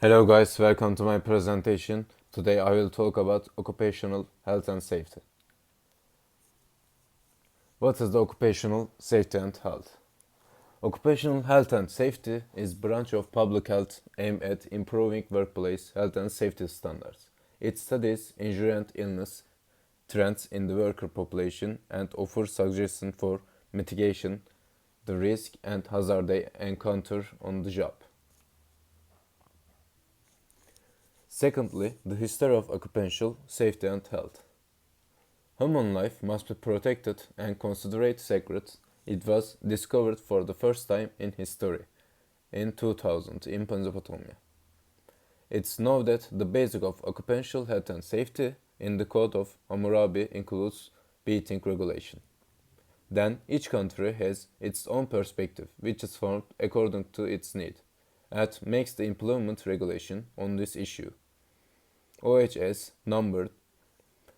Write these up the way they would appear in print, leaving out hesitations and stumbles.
Hello guys, welcome to my presentation. Today I will talk about occupational health and safety. What is the occupational safety and health? Occupational health and safety is a branch of public health aimed at improving workplace health and safety standards. It studies injury and illness trends in the worker population and offers suggestions for mitigation the risk and hazard they encounter on the job. Secondly, the history of occupational safety and health. Human life must be protected and considered sacred. It was discovered for the first time in history in 2000 in Mesopotamia. It's known that the basic of occupational health and safety in the Code of Hammurabi includes beating regulation. Then each country has its own perspective, which is formed according to its need, and makes the implement regulation on this issue. OHS number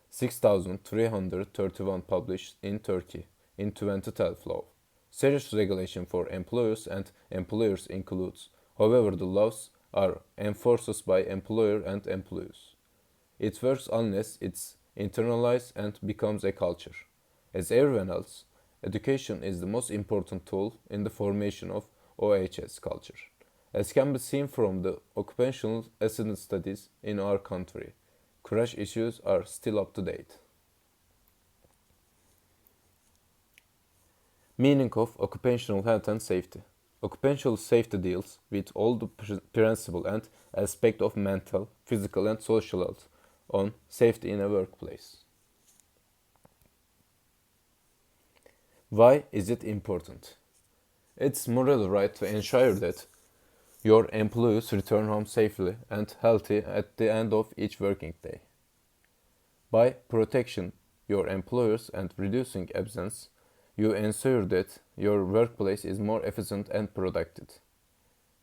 6331 published in Turkey in 2012 law. Serious regulation for employers and employers includes, however the laws are enforced by employer and employees. It works unless it's internalized and becomes a culture. As everyone else, education is the most important tool in the formation of OHS culture. As can be seen from the occupational accident studies in our country, crash issues are still up to date. Meaning of occupational health and safety. Occupational safety deals with all the principles and aspects of mental, physical and social health on safety in a workplace. Why is it important? It's moral right to ensure that your employees return home safely and healthy at the end of each working day. By protecting your employers and reducing absence, you ensure that your workplace is more efficient and productive.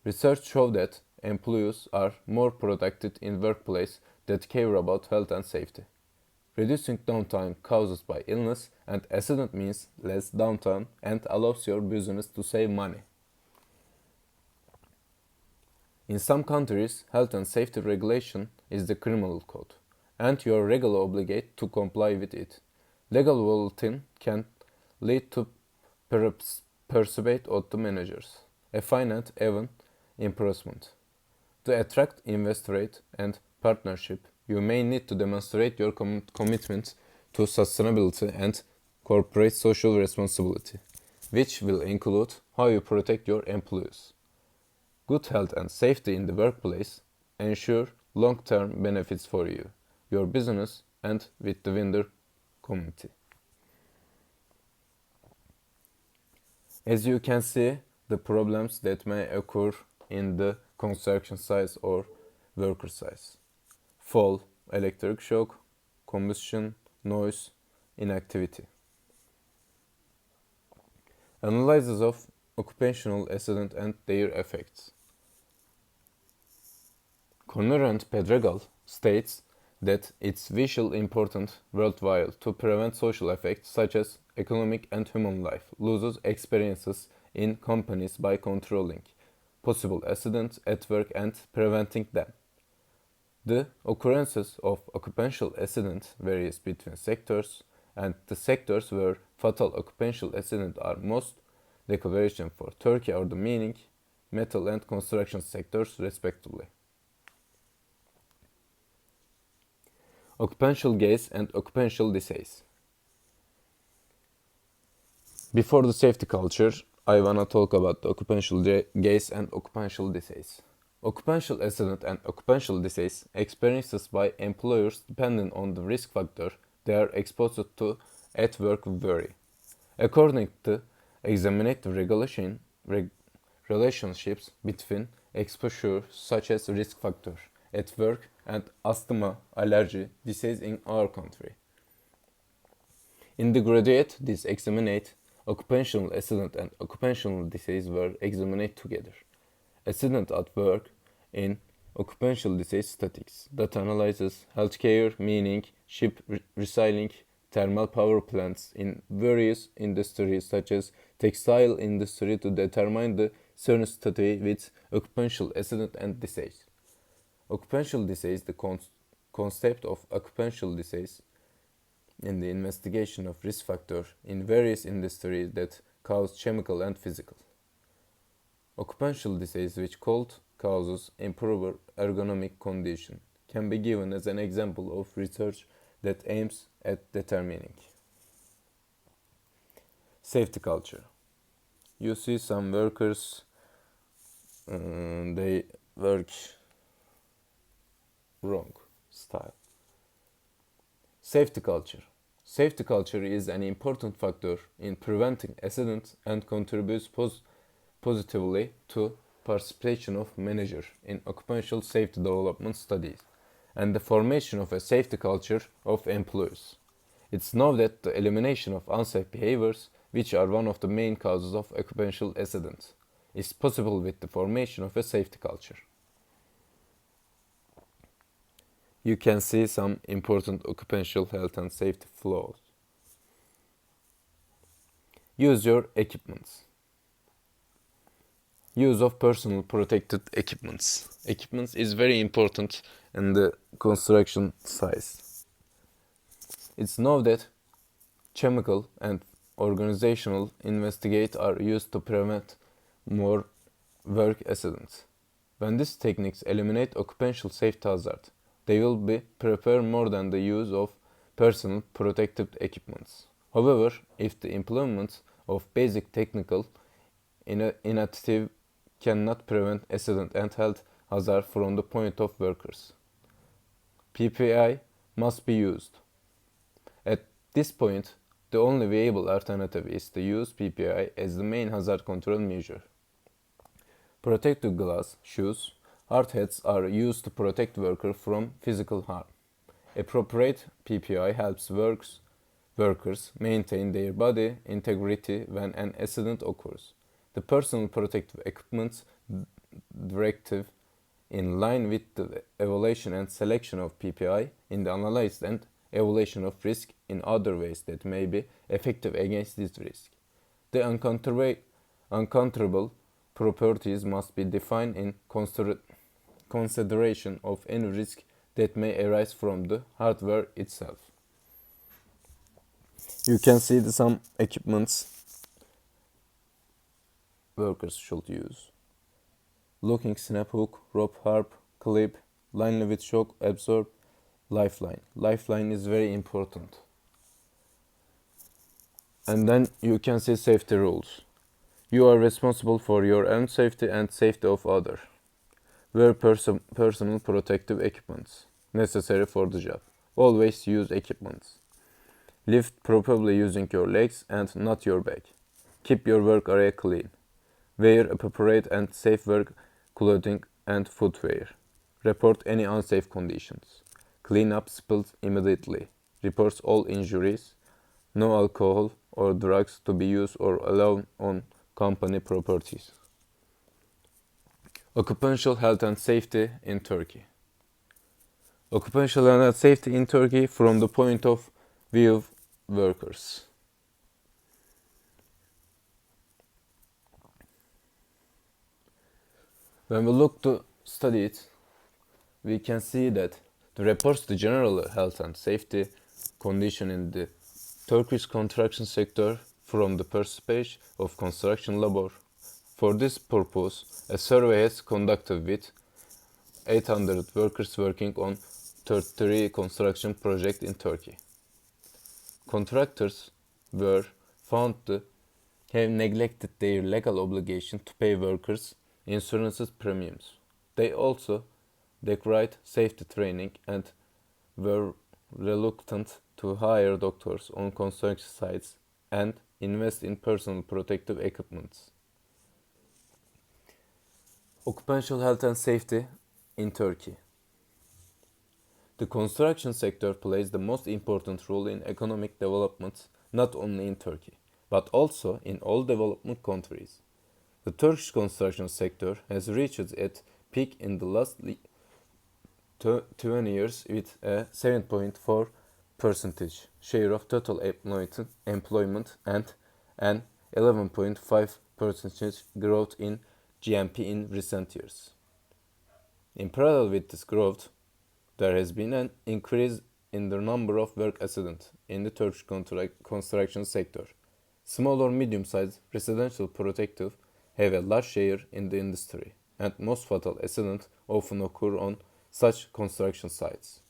Research shows that employees are more productive in workplaces that care about health and safety. Reducing downtime caused by illness and accident means less downtime and allows your business to save money. In some countries, health and safety regulation is the criminal code, and you are legally obligated to comply with it. Legal volatility can lead to persuade of the managers, a fine and even imprisonment. To attract investors and partnership, you may need to demonstrate your commitment to sustainability and corporate social responsibility, which will include how you protect your employees. Good health and safety in the workplace ensure long-term benefits for you, your business, and with the vendor community. As you can see, the problems that may occur in the construction sites or worker sites: fall, electric shock, combustion, noise, inactivity. Analysis of occupational accident and their effects. Conner and Pedregal states that it's vitally important worldwide to prevent social effects such as economic and human life losses experiences in companies by controlling possible accidents at work and preventing them. The occurrences of occupational accidents varies between sectors, and the sectors where fatal occupational accidents are most declaration for Turkey are the mining, metal and construction sectors respectively. Occupational gaze and occupational disease. Before the safety culture, I wanna talk about the occupational gaze and occupational disease. Occupational accident and occupational disease experiences by employers depending on the risk factor they are exposed to at work vary. According to examine the relationships between exposure such as risk factor at work and asthma, allergy, disease in our country. In the graduate, this examined occupational accident and occupational disease were examined together. Accident at work in occupational disease statistics that analyzes healthcare, mining, ship recycling, thermal power plants in various industries such as textile industry to determine the sensitivity with occupational accident and disease. Occupational disease, the concept of occupational disease in the investigation of risk factors in various industries that cause chemical and physical. Occupational disease which causes improper ergonomic condition can be given as an example of research that aims at determining safety culture. You see some workers, they work wrong style. Safety culture. Safety culture is an important factor in preventing accidents and contributes positively to participation of managers in occupational safety development studies and the formation of a safety culture of employees. It's known that the elimination of unsafe behaviors, which are one of the main causes of occupational accidents, is possible with the formation of a safety culture. You can see some important occupational health and safety flaws. Use your equipments. Use of personal protected equipments. Equipments is very important in the construction site. It's known that chemical and organizational investigate are used to prevent more work accidents. When these techniques eliminate occupational safety hazard, they will be prepared more than the use of personal protective equipments. However, if the implement of basic technical initiative cannot prevent accident and health hazard from the point of workers, PPI must be used. At this point, the only viable alternative is to use PPI as the main hazard control measure. Protective glass, shoes, hard hats are used to protect workers from physical harm. Appropriate PPI helps workers maintain their body integrity when an accident occurs. The personal protective equipment directive, in line with the evaluation and selection of PPI in the analysis and evaluation of risk in other ways that may be effective against this risk. The uncontrollable properties must be defined in consideration of any risk that may arise from the hardware itself. You can see some equipments workers should use. Locking snap hook, rope harp, clip, line with shock absorb, lifeline. Lifeline is very important. And then you can see safety rules. You are responsible for your own safety and safety of others. Wear personal protective equipments necessary for the job. Always use equipments. Lift properly using your legs and not your back. Keep your work area clean. Wear appropriate and safe work clothing and footwear. Report any unsafe conditions. Clean up spills immediately. Report all injuries. No alcohol or drugs to be used or allowed on company properties. Occupational health and safety in Turkey. Occupational health and safety in Turkey from the point of view of workers. When we look to study it, we can see that the reports to general health and safety condition in the Turkish construction sector from the perspective of construction labor. For this purpose, a survey has conducted with 800 workers working on 33 construction projects in Turkey. Contractors were found to have neglected their legal obligation to pay workers insurance premiums. They also decried safety training and were reluctant to hire doctors on construction sites and invest in personal protective equipment. Occupational health and safety in Turkey. The construction sector plays the most important role in economic development, not only in Turkey, but also in all development countries. The Turkish construction sector has reached its peak in the last 20 years with a 7.4% share of total employment and an 11.5% growth in GNP in recent years. In parallel with this growth, there has been an increase in the number of work accidents in the Turkish construction sector. Small or medium-sized residential protective have a large share in the industry, and most fatal accidents often occur on such construction sites.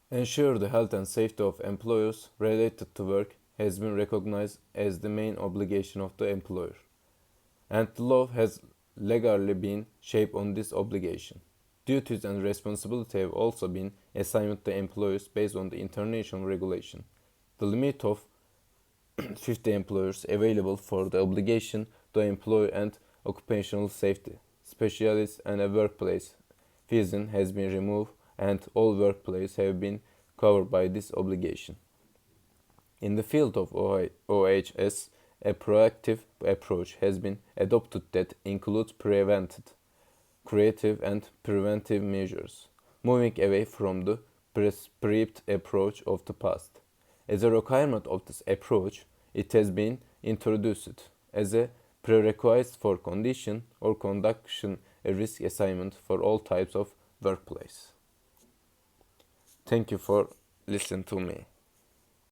Ensure the health and safety of employees related to work has been recognized as the main obligation of the employer, and the law has legally been shaped on this obligation. Duties and responsibility have also been assigned to employers based on the international regulation. The limit of 50 employers available for the obligation to employ and occupational safety specialists and a workplace physician has been removed, and all workplaces have been covered by this obligation. In the field of OHS, a proactive approach has been adopted that includes preventive, creative, and preventive measures, moving away from the prescribed approach of the past. As a requirement of this approach, it has been introduced as a prerequisite for condition or conduction a risk assignment for all types of workplace. Thank you for listening to me.